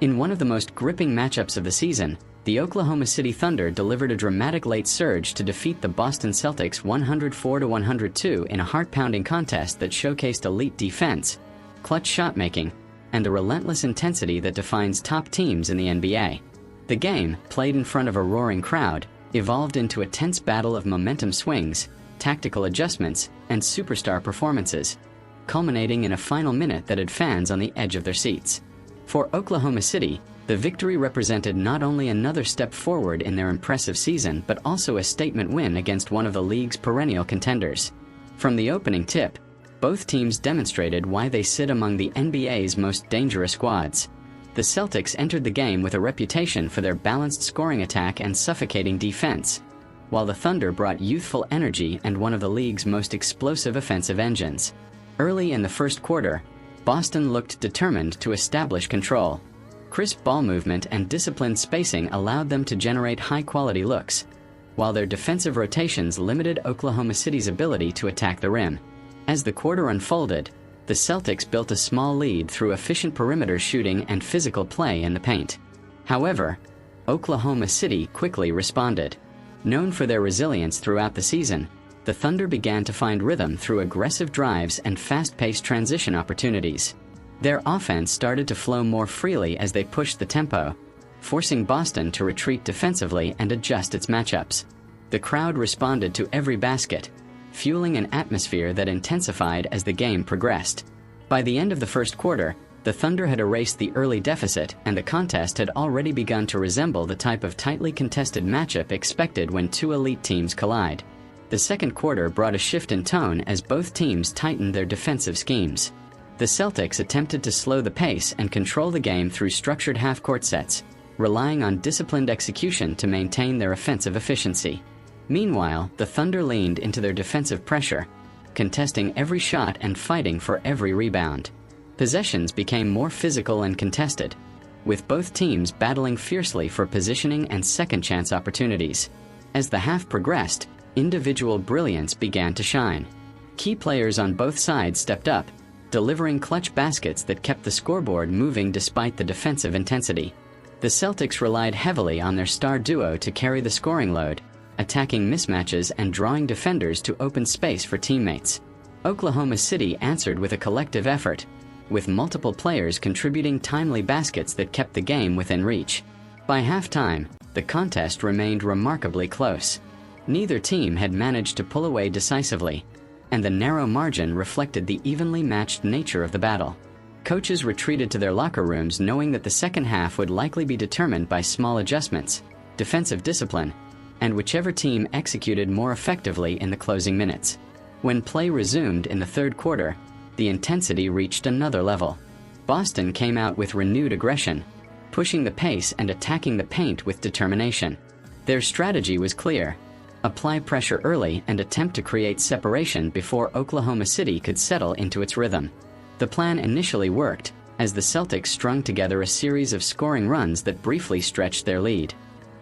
In one of the most gripping matchups of the season, the Oklahoma City Thunder delivered a dramatic late surge to defeat the Boston Celtics 104-102 in a heart-pounding contest that showcased elite defense, clutch shot-making, and the relentless intensity that defines top teams in the NBA. The game, played in front of a roaring crowd, evolved into a tense battle of momentum swings, tactical adjustments, and superstar performances, culminating in a final minute that had fans on the edge of their seats. For Oklahoma City, the victory represented not only another step forward in their impressive season but also a statement win against one of the league's perennial contenders. From the opening tip, both teams demonstrated why they sit among the NBA's most dangerous squads. The Celtics entered the game with a reputation for their balanced scoring attack and suffocating defense, while the Thunder brought youthful energy and one of the league's most explosive offensive engines. Early in the first quarter, Boston looked determined to establish control. Crisp ball movement and disciplined spacing allowed them to generate high-quality looks, while their defensive rotations limited Oklahoma City's ability to attack the rim. As the quarter unfolded, the Celtics built a small lead through efficient perimeter shooting and physical play in the paint. However, Oklahoma City quickly responded. Known for their resilience throughout the season, the Thunder began to find rhythm through aggressive drives and fast-paced transition opportunities. Their offense started to flow more freely as they pushed the tempo, forcing Boston to retreat defensively and adjust its matchups. The crowd responded to every basket, fueling an atmosphere that intensified as the game progressed. By the end of the first quarter, the Thunder had erased the early deficit and the contest had already begun to resemble the type of tightly contested matchup expected when two elite teams collide. The second quarter brought a shift in tone as both teams tightened their defensive schemes. The Celtics attempted to slow the pace and control the game through structured half-court sets, relying on disciplined execution to maintain their offensive efficiency. Meanwhile, the Thunder leaned into their defensive pressure, contesting every shot and fighting for every rebound. Possessions became more physical and contested, with both teams battling fiercely for positioning and second-chance opportunities. As the half progressed, individual brilliance began to shine. Key players on both sides stepped up, delivering clutch baskets that kept the scoreboard moving despite the defensive intensity. The Celtics relied heavily on their star duo to carry the scoring load, attacking mismatches and drawing defenders to open space for teammates. Oklahoma City answered with a collective effort, with multiple players contributing timely baskets that kept the game within reach. By halftime, the contest remained remarkably close. Neither team had managed to pull away decisively, and the narrow margin reflected the evenly matched nature of the battle. Coaches retreated to their locker rooms knowing that the second half would likely be determined by small adjustments, defensive discipline, and whichever team executed more effectively in the closing minutes. When play resumed in the third quarter, the intensity reached another level. Boston came out with renewed aggression, pushing the pace and attacking the paint with determination. Their strategy was clear: apply pressure early and attempt to create separation before Oklahoma City could settle into its rhythm. The plan initially worked, as the Celtics strung together a series of scoring runs that briefly stretched their lead.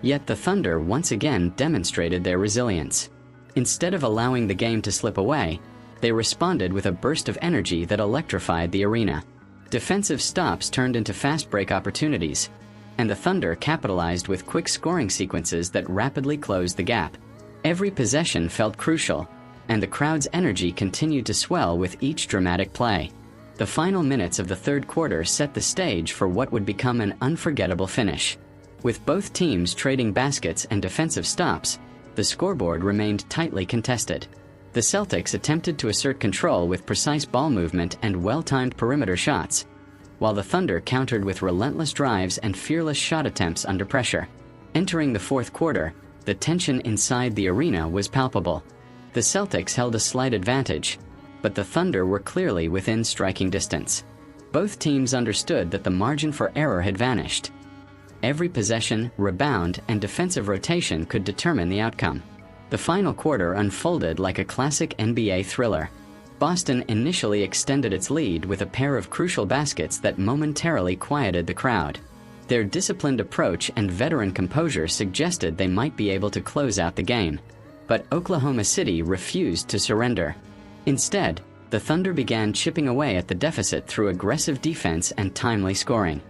Yet the Thunder once again demonstrated their resilience. Instead of allowing the game to slip away, they responded with a burst of energy that electrified the arena. Defensive stops turned into fast break opportunities, and the Thunder capitalized with quick scoring sequences that rapidly closed the gap. Every possession felt crucial, and the crowd's energy continued to swell with each dramatic play. The final minutes of the third quarter set the stage for what would become an unforgettable finish. With both teams trading baskets and defensive stops, the scoreboard remained tightly contested. The Celtics attempted to assert control with precise ball movement and well-timed perimeter shots, while the Thunder countered with relentless drives and fearless shot attempts under pressure. Entering the fourth quarter, the tension inside the arena was palpable. The Celtics held a slight advantage, but the Thunder were clearly within striking distance. Both teams understood that the margin for error had vanished. Every possession, rebound, and defensive rotation could determine the outcome. The final quarter unfolded like a classic NBA thriller. Boston initially extended its lead with a pair of crucial baskets that momentarily quieted the crowd. Their disciplined approach and veteran composure suggested they might be able to close out the game. But Oklahoma City refused to surrender. Instead, the Thunder began chipping away at the deficit through aggressive defense and timely scoring.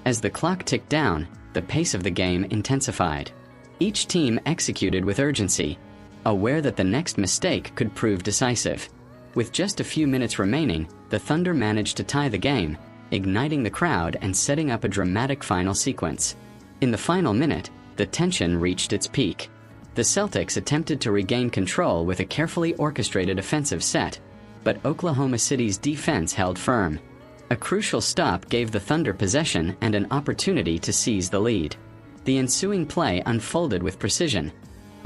As the clock ticked down, the pace of the game intensified. Each team executed with urgency, aware that the next mistake could prove decisive. With just a few minutes remaining, the Thunder managed to tie the game, igniting the crowd and setting up a dramatic final sequence. In the final minute, the tension reached its peak. The Celtics attempted to regain control with a carefully orchestrated offensive set, but Oklahoma City's defense held firm. A crucial stop gave the Thunder possession and an opportunity to seize the lead. The ensuing play unfolded with precision,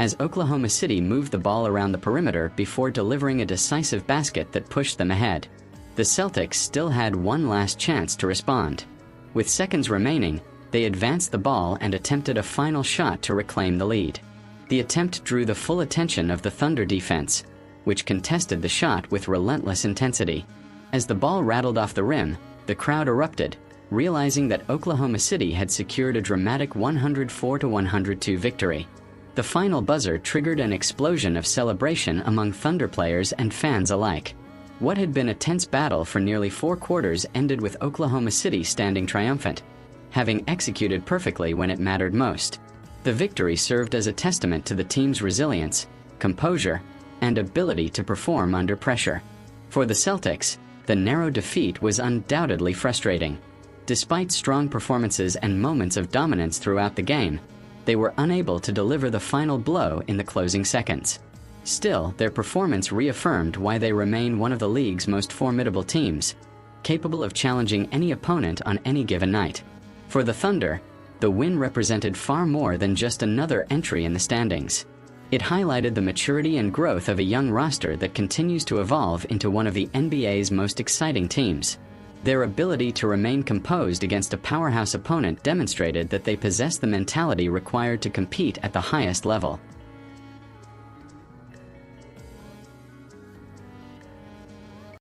as Oklahoma City moved the ball around the perimeter before delivering a decisive basket that pushed them ahead. The Celtics still had one last chance to respond. With seconds remaining, they advanced the ball and attempted a final shot to reclaim the lead. The attempt drew the full attention of the Thunder defense, which contested the shot with relentless intensity. As the ball rattled off the rim, the crowd erupted, realizing that Oklahoma City had secured a dramatic 104-102 victory. The final buzzer triggered an explosion of celebration among Thunder players and fans alike. What had been a tense battle for nearly 4 quarters ended with Oklahoma City standing triumphant, having executed perfectly when it mattered most. The victory served as a testament to the team's resilience, composure, and ability to perform under pressure. For the Celtics, the narrow defeat was undoubtedly frustrating. Despite strong performances and moments of dominance throughout the game, they were unable to deliver the final blow in the closing seconds. Still, their performance reaffirmed why they remain one of the league's most formidable teams, capable of challenging any opponent on any given night. For the Thunder, the win represented far more than just another entry in the standings. It highlighted the maturity and growth of a young roster that continues to evolve into one of the NBA's most exciting teams. Their ability to remain composed against a powerhouse opponent demonstrated that they possess the mentality required to compete at the highest level.